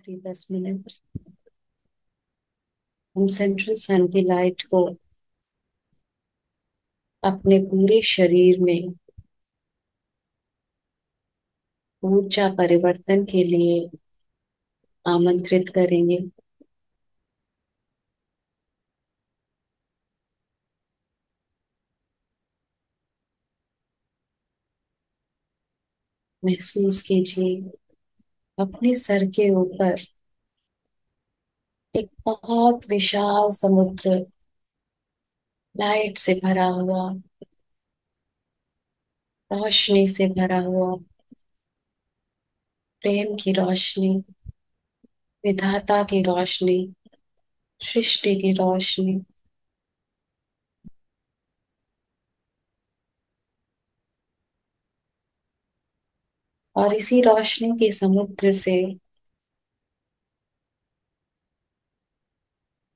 आखिरी 10 मिनट हम सेंट्रल सन की लाइट को अपने पूरे शरीर में ऊर्जा परिवर्तन के लिए आमंत्रित करेंगे। महसूस कीजिए अपने सर के ऊपर एक बहुत विशाल समुद्र लाइट से भरा हुआ, रोशनी से भरा हुआ, प्रेम की रोशनी, विधाता की रोशनी, सृष्टि की रोशनी। और इसी रोशनी के समुद्र से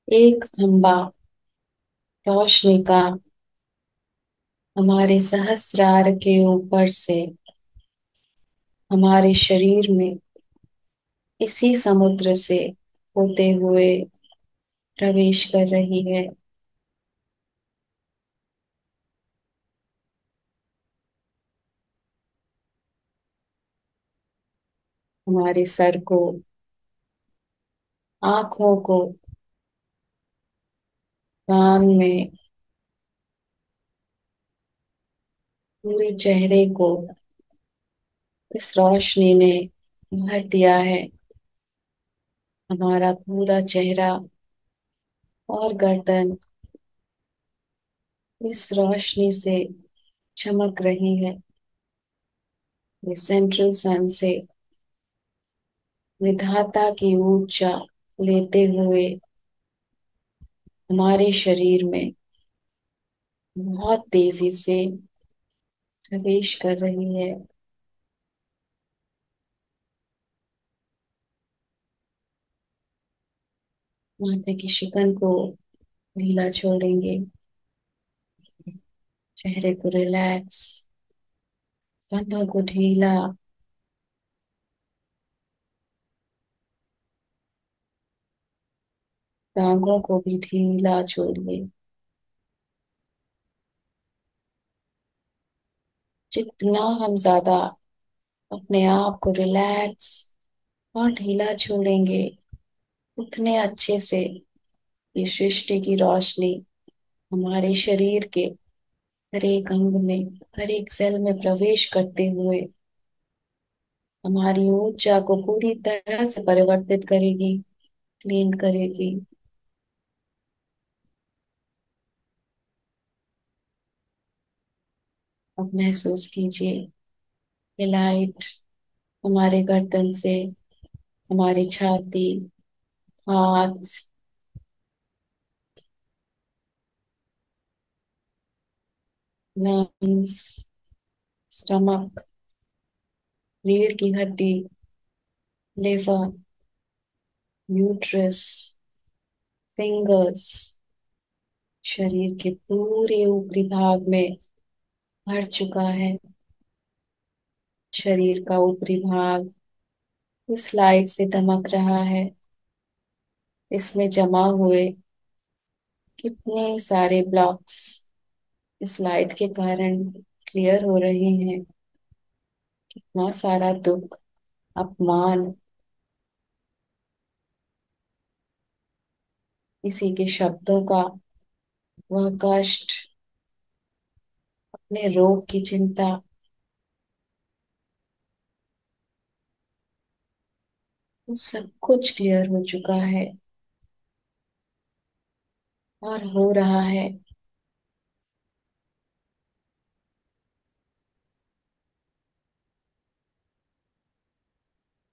एक खंबा रोशनी का हमारे सहस्रार के ऊपर से हमारे शरीर में इसी समुद्र से होते हुए प्रवेश कर रही है। हमारे सर को, आंखों को, कान में, पूरे चेहरे को इस रोशनी ने भर दिया है। हमारा पूरा चेहरा और गर्दन इस रोशनी से चमक रही है। ये सेंट्रल सन से विधाता की ऊर्जा लेते हुए हमारे शरीर में बहुत तेजी से प्रवेश कर रही है। माथे की शिकन को ढीला छोड़ेंगे, चेहरे को रिलैक्स, कंधों को ढीला, टांगों को भी ढीला छोड़िए। जितना हम ज्यादा अपने आप को रिलैक्स और ढीला छोड़ेंगे, उतने अच्छे से ये सृष्टि की रोशनी हमारे शरीर के हर एक अंग में, हर एक सेल में प्रवेश करते हुए हमारी ऊर्जा को पूरी तरह से परिवर्तित करेगी, क्लीन करेगी। अब महसूस कीजिए ये लाइट हमारे गर्दन से हमारी छाती, हाथ, लंग्स, स्टमक, रीढ़ की हड्डी, लिवर, यूट्रस, फिंगर्स, शरीर के पूरे ऊपरी भाग में भर चुका है। शरीर का ऊपरी भाग इस लाइट से दमक रहा है। इसमें जमा हुए कितने सारे ब्लॉक्स इस लाइट के कारण क्लियर हो रहे हैं। कितना सारा दुख, अपमान, किसी के शब्दों का वह कष्ट, अपने रोग की चिंता, वो सब कुछ क्लियर हो चुका है और हो रहा है।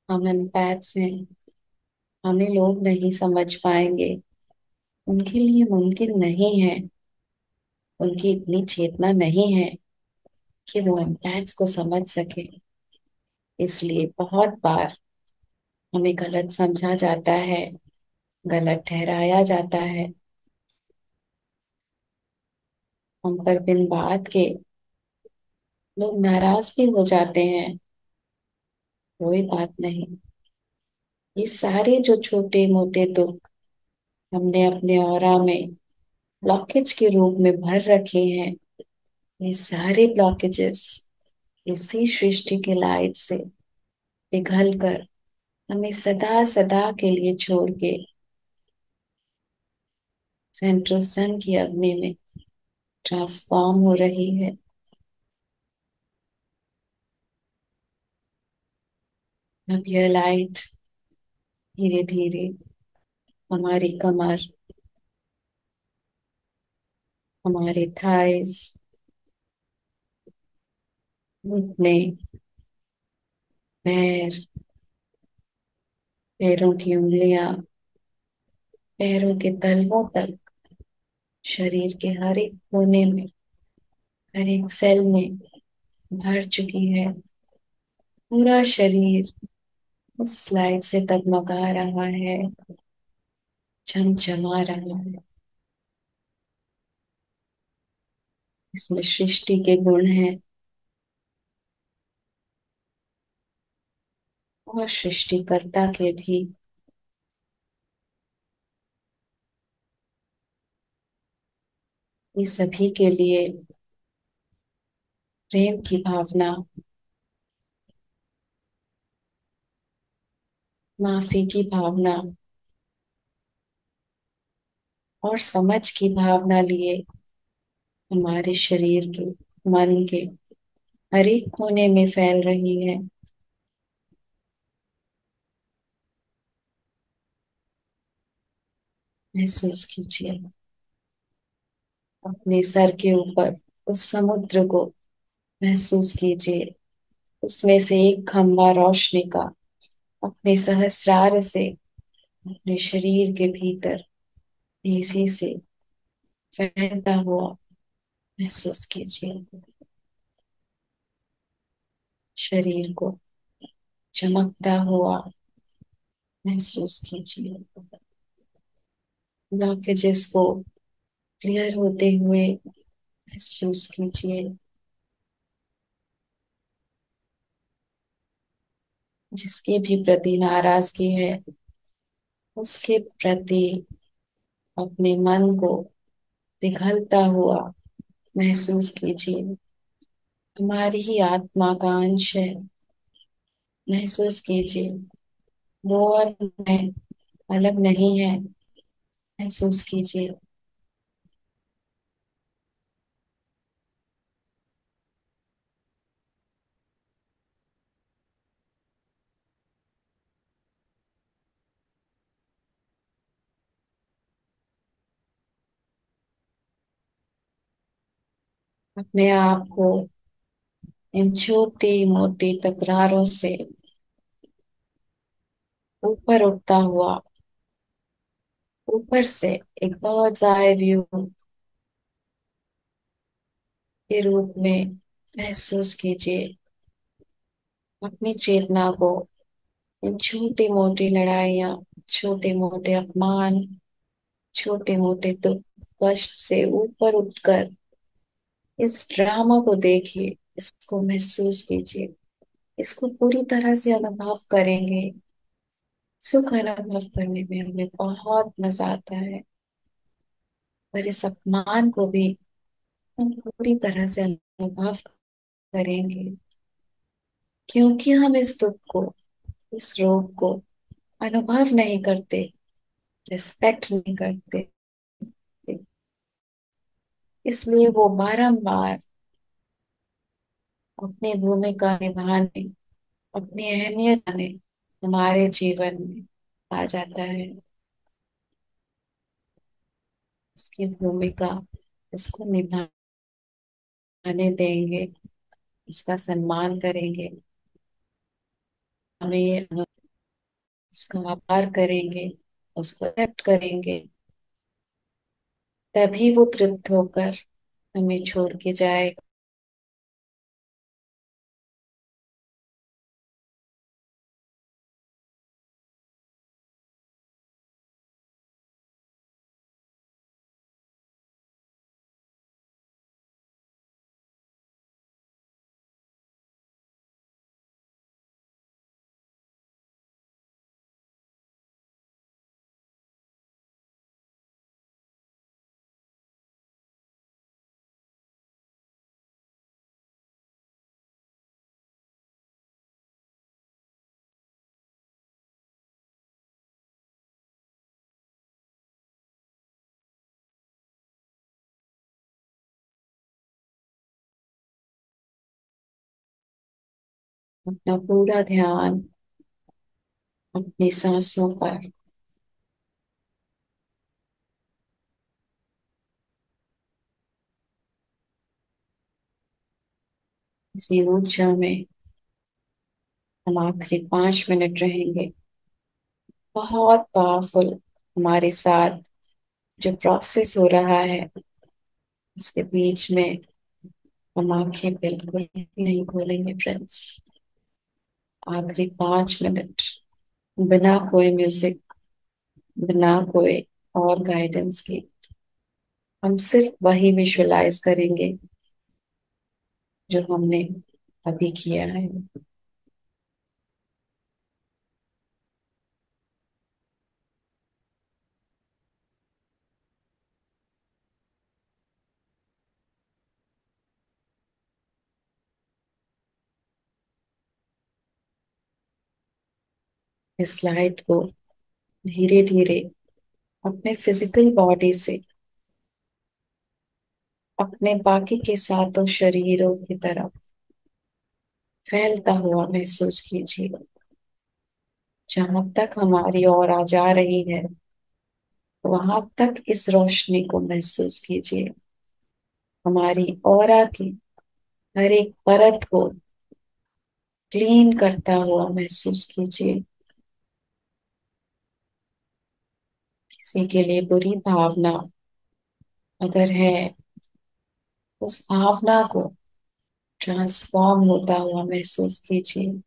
हम एम्पैथ्स हैं, हमें लोग नहीं समझ पाएंगे, उनके लिए मुमकिन नहीं है, उनकी इतनी चेतना नहीं है कि वो एम्पैथ्स को समझ सके। इसलिए बहुत बार हमें गलत समझा जाता है, गलत ठहराया जाता है। हम पर बिन बात के लोग नाराज भी हो जाते हैं। कोई बात नहीं, ये सारे जो छोटे मोटे दुख हमने अपने ऑरा में ब्लॉकेज के रूप में भर रखे हैं, ये सारे ब्लॉकेजेस इसी सृष्टि के लाइट से पिघल कर हमें सदा सदा के लिए छोड़ के सेंट्रल सन की अग्नि में ट्रांसफॉर्म हो रही है। अब यह लाइट धीरे धीरे हमारी कमर, हमारे थाइस, घुटने, पैर, पैरों की उंगलियां, पैरों के तलवों तक, शरीर के हर एक कोने में, हर एक सेल में भर चुकी है। पूरा शरीर उस लाइट से तगमगा रहा है, झमझमा रहा है। इसमें सृष्टि के गुण हैं और सृष्टिकर्ता के भी। ये सभी के लिए प्रेम की भावना, माफी की भावना और समझ की भावना लिए हमारे शरीर के, मन के हर एक कोने में फैल रही है। महसूस कीजिए अपने सर के ऊपर उस समुद्र को, महसूस कीजिए उसमें से एक खंभा रोशनी का अपने सहस्रार से अपने शरीर के भीतर तेजी से फैलता हुआ महसूस कीजिए। शरीर को चमकता हुआ महसूस कीजिए। ब्लॉकेजेस को क्लियर होते हुए महसूस कीजिए। जिसके भी प्रति नाराजगी है, उसके प्रति अपने मन को पिघलता हुआ महसूस कीजिए। हमारी ही आत्मा का अंश है, महसूस कीजिए। वो और मैं अलग नहीं है, महसूस कीजिए। अपने आप को इन छोटी मोटी तकरारों से ऊपर उठता हुआ, ऊपर से एक बर्ड्स आई व्यू के रूप में महसूस कीजिए। अपनी चेतना को इन छोटी मोटी लड़ाइयाँ, छोटे मोटे अपमान, छोटे मोटे दुख कष्ट से ऊपर उठकर इस ड्रामा को देखिए, इसको महसूस कीजिए। इसको पूरी तरह से अनुभव करेंगे। सुख अनुभव करने में हमें बहुत मजा आता है, पर इस अपमान को भी हम पूरी तरह से अनुभव करेंगे, क्योंकि हम इस दुख को, इस रोग को अनुभव नहीं करते, रिस्पेक्ट नहीं करते। इसलिए वो बारंबार अपनी भूमिका निभाने, अपनी अहमियत आने हमारे जीवन में आ जाता है। उसकी भूमिका उसको निभाने देंगे, उसका सम्मान करेंगे, हमें उसका आभार करेंगे, उसको एक्सेप्ट करेंगे, तभी वो तृप्त होकर हमें छोड़ के जाए। अपना पूरा ध्यान अपनी सांसों पर, इसी ऊर्जा में हम आखिरी 5 मिनट रहेंगे। बहुत पावरफुल हमारे साथ जो प्रोसेस हो रहा है, इसके बीच में हम आंखें बिल्कुल नहीं खोलेंगे फ्रेंड्स। आखिरी 5 मिनट बिना कोई म्यूजिक, बिना कोई और गाइडेंस के हम सिर्फ वही विजुअलाइज करेंगे जो हमने अभी किया है। इस लाइट को धीरे धीरे अपने फिजिकल बॉडी से अपने बाकी के सातों शरीरों की तरफ फैलता हुआ महसूस कीजिए। जहां तक हमारी ओर आ जा रही है, वहां तक इस रोशनी को महसूस कीजिए। हमारी ऑरा की हर एक परत को क्लीन करता हुआ महसूस कीजिए। किसी के लिए बुरी भावना अगर है, उस भावना को ट्रांसफॉर्म होता हुआ महसूस कीजिए।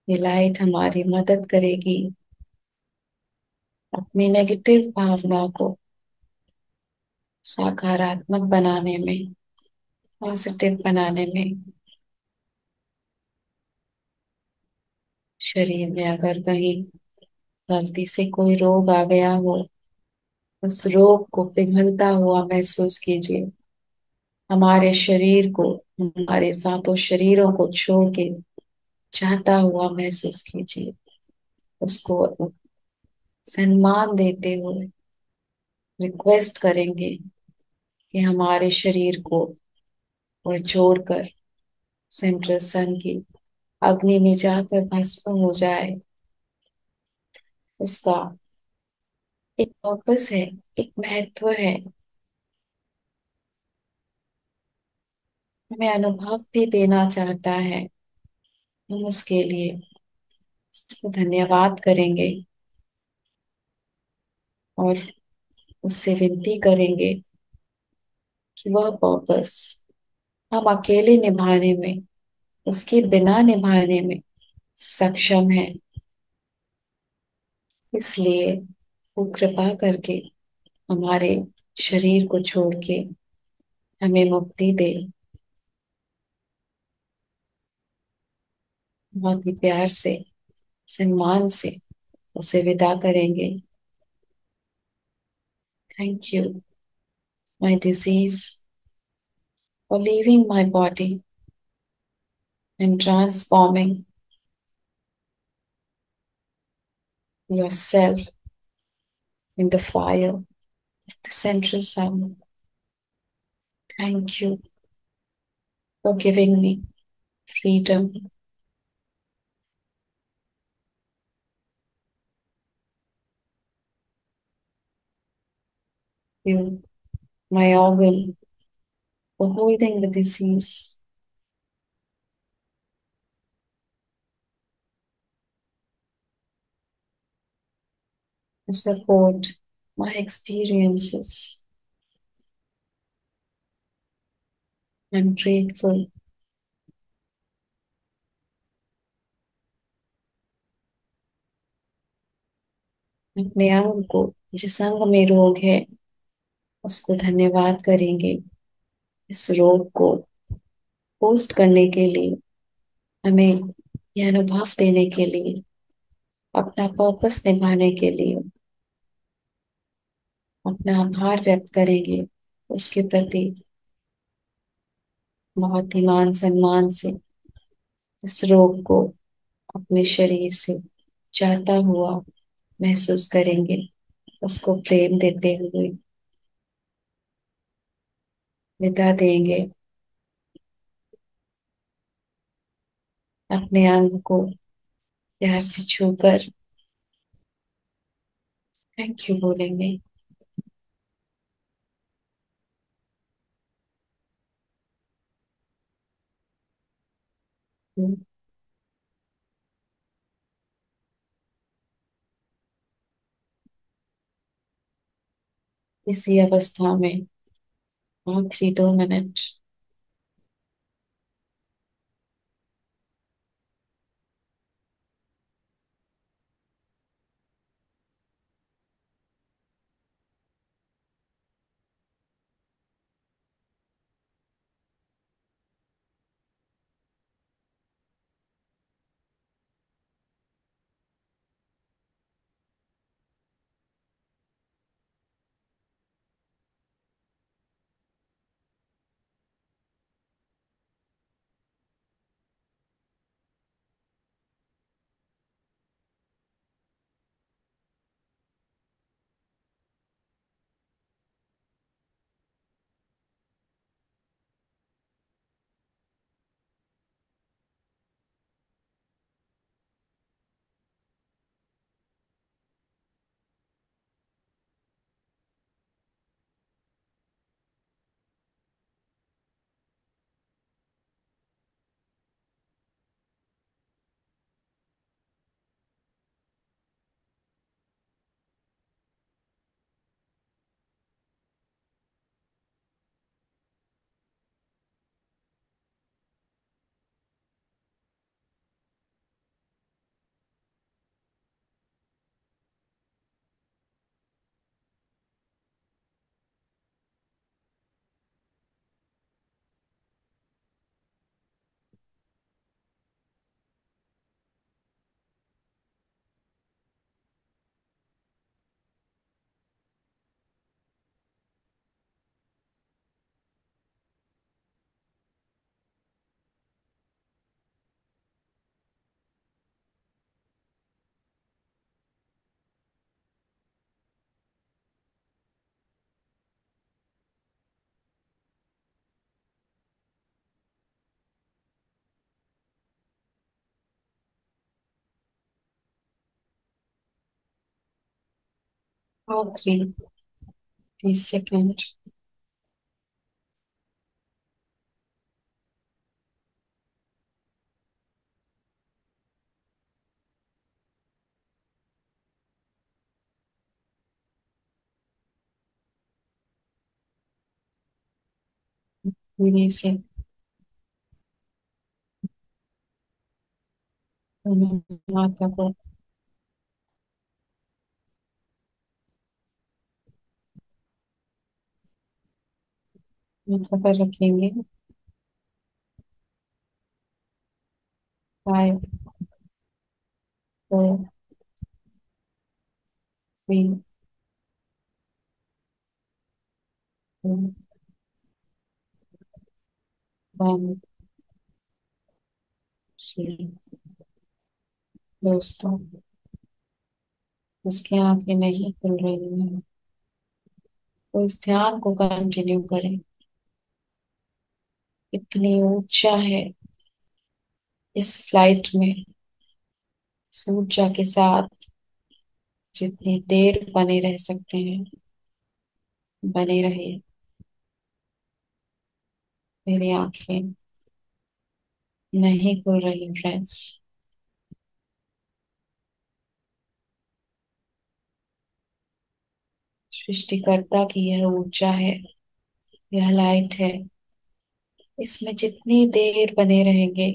ये लाइट हमारी मदद करेगी अपनी नेगेटिव भावना को सकारात्मक बनाने में, पॉजिटिव बनाने में। शरीर में अगर कहीं गलती से कोई रोग आ गया हो, उस रोग को पिघलता हुआ महसूस कीजिए। हमारे शरीर को, हमारे सातों शरीरों को छोड़ के जाता हुआ महसूस कीजिए। उसको सम्मान देते हुए रिक्वेस्ट करेंगे कि हमारे शरीर को वह छोड़कर सेंट्रल सन की अग्नि में जाकर भस्म हो जाए। उसका एक पर्पस है, एक महत्व है। हमें अनुभव भी देना चाहता है। हम उसके लिए उसको धन्यवाद करेंगे और उससे विनती करेंगे कि वह पर्पस हम अकेले निभाने में, उसके बिना निभाने में सक्षम है। इसलिए वो कृपा करके हमारे शरीर को छोड़ के हमें मुक्ति दे। बहुत ही प्यार से, सम्मान से उसे विदा करेंगे। Thank you my disease for leaving my body and transforming yourself in the fire of the central sun. Thank you for giving me freedom. You, my organ, for holding the disease, to support my experiences. I'm grateful. अपने अंग को, जिस अंग में रोग है, उसको धन्यवाद करेंगे। इस रोग को पोस्ट करने के लिए, हमें यह अनुभव देने के लिए, अपना पर्पस निभाने के लिए अपना आभार व्यक्त करेंगे। उसके प्रति बहुत ही मान सम्मान से इस रोग को अपने शरीर से जाता हुआ महसूस करेंगे। उसको प्रेम देते हुए विदा देंगे। अपने अंग को प्यार से छूकर थैंक यू बोलेंगे। हम्म, इसी अवस्था में आखिरी 2 मिनट। आखिरी 30 सेकंड। धीरे से माथा को माथा पर रखेंगे। 5, 4, 3, 1। दोस्तों, इसकी आंखें नहीं खुल रही हैं, तो इस ध्यान को कंटिन्यू करें। इतनी ऊंचा है इस स्लाइड में, इस ऊर्जा के साथ जितनी देर बने रह सकते हैं बने रहिए। मेरी आंखें नहीं खुल रही फ्रेंड्स। सृष्टिकर्ता की यह ऊर्जा है, यह लाइट है। इसमें जितनी देर बने रहेंगे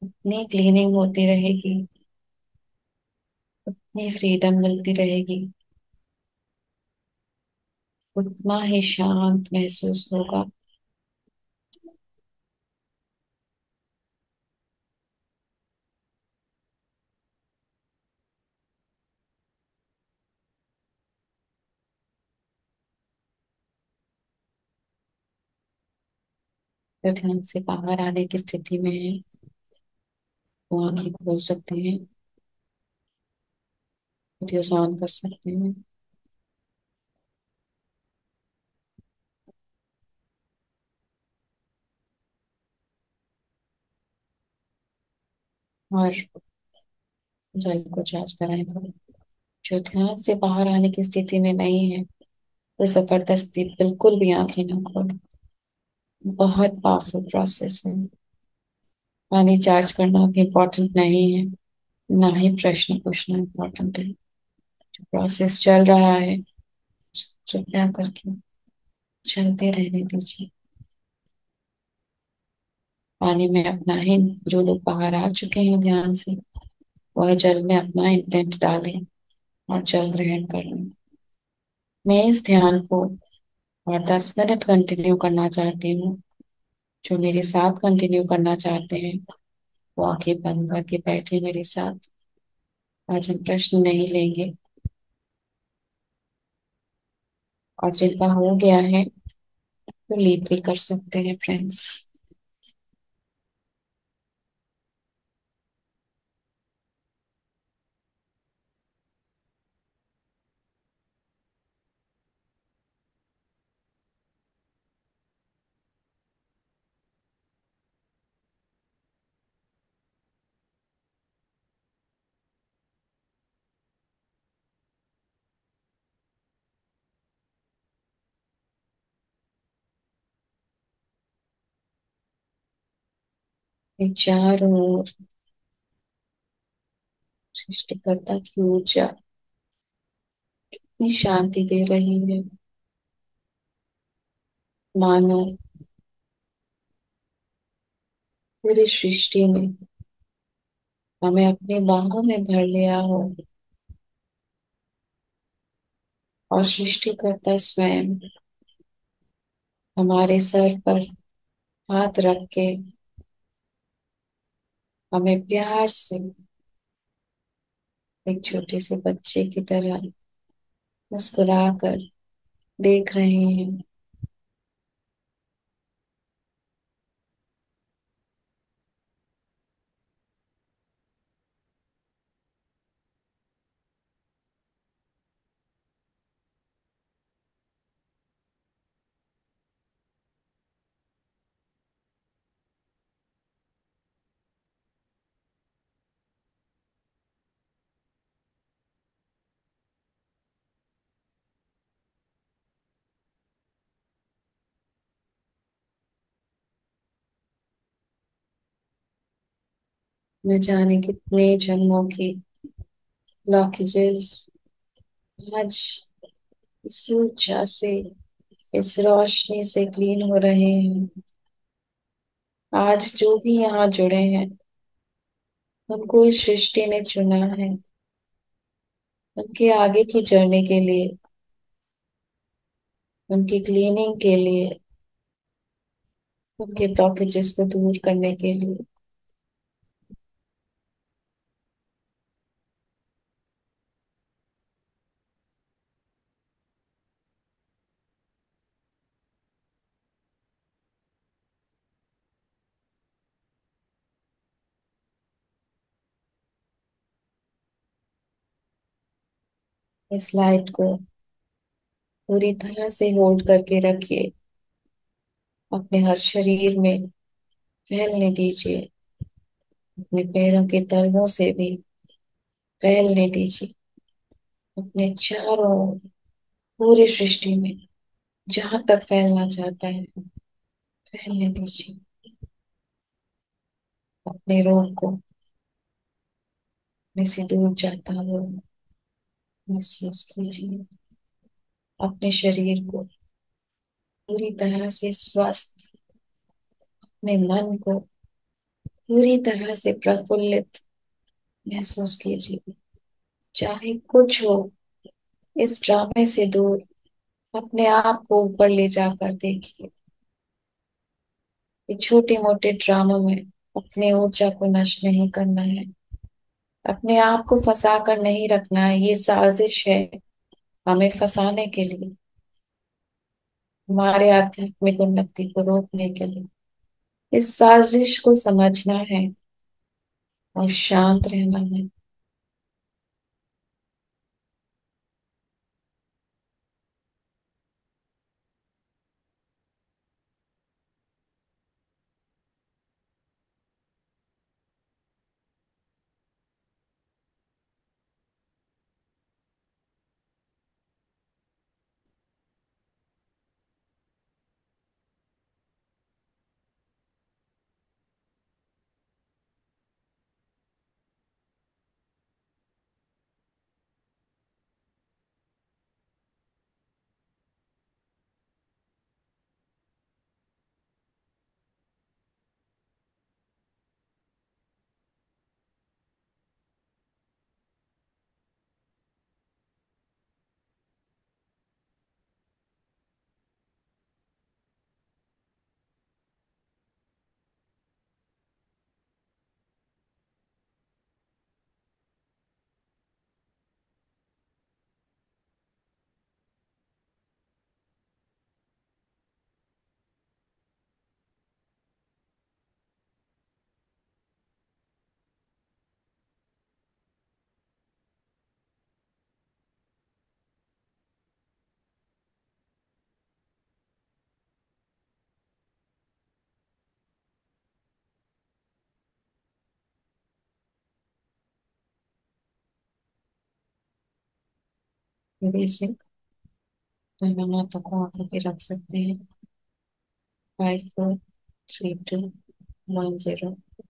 उतनी क्लीनिंग होती रहेगी, उतनी फ्रीडम मिलती रहेगी, उतना ही शांत महसूस होगा। जो ध्यान से बाहर आने की स्थिति में है वो आंखें खोल सकते हैं, वीडियोस ऑन कर सकते हैं। और जल को चार्ज कराएगा। जो ध्यान से बाहर आने की स्थिति में नहीं है वो जबरदस्ती बिल्कुल भी आंखें ना खोले। बहुत पावरफुल प्रोसेस है। पानी चार्ज करना भी इम्पोर्टेंट नहीं है, ना ही प्रश्न पूछना इम्पोर्टेंट है। जो प्रोसेस चल रहा है कृपया करके चलते रहने दीजिए। पानी में अपना ही, जो लोग बाहर आ चुके हैं ध्यान से, वह जल में अपना इंटेंट डालें और जल ग्रहण कर लें। मैं इस ध्यान को और 10 मिनट कंटिन्यू करना चाहती हूँ। जो मेरे साथ कंटिन्यू करना चाहते हैं वो आंखें बंद करके बैठे मेरे साथ। आज हम प्रश्न नहीं लेंगे, और जिनका हो गया है वो लीव भी कर सकते हैं फ्रेंड्स। ये चारों ओर सृष्टिकर्ता की ऊर्जा इतनी शांति दे रही है, मानो पूरी सृष्टि ने हमें अपनी बाहों में भर लिया हो, और सृष्टिकर्ता स्वयं हमारे सर पर हाथ रख के हमें प्यार से एक छोटे से बच्चे की तरह मुस्कुरा कर देख रहे हैं। न जाने कितने जन्मों की ब्लॉकेजेस आज इस ऊर्जा से, इस रोशनी से क्लीन हो रहे हैं। आज जो भी यहाँ जुड़े हैं उनको इस सृष्टि ने चुना है, उनके आगे की जर्नी के लिए, उनकी क्लीनिंग के लिए, उनके ब्लॉकेजेस को दूर करने के लिए। इस लाइट को पूरी तरह से होल्ड करके रखिए, अपने हर शरीर में फैलने दीजिए, अपने पैरों के तलवों से भी फैलने दीजिए, अपने चारों ओर, पूरी सृष्टि में जहां तक फैलना चाहता है फैलने दीजिए। अपने रोग को अपने से दूर जाता हुआ महसूस कीजिए। अपने शरीर को पूरी तरह से स्वस्थ, अपने मन को पूरी तरह से प्रफुल्लित महसूस कीजिए। चाहे कुछ हो, इस ड्रामे से दूर अपने आप को ऊपर ले जाकर देखिए। ये छोटे मोटे ड्रामों में अपने ऊर्जा को नष्ट नहीं करना है, अपने आप को फंसा कर नहीं रखना है। ये साजिश है हमें फंसाने के लिए, हमारे आध्यात्मिक उन्नति को रोकने के लिए। इस साजिश को समझना है और शांत रहना है। फिर इसे दोनों हाथों को आंखों पे रख सकते हैं। 5 4 3 2 1 0।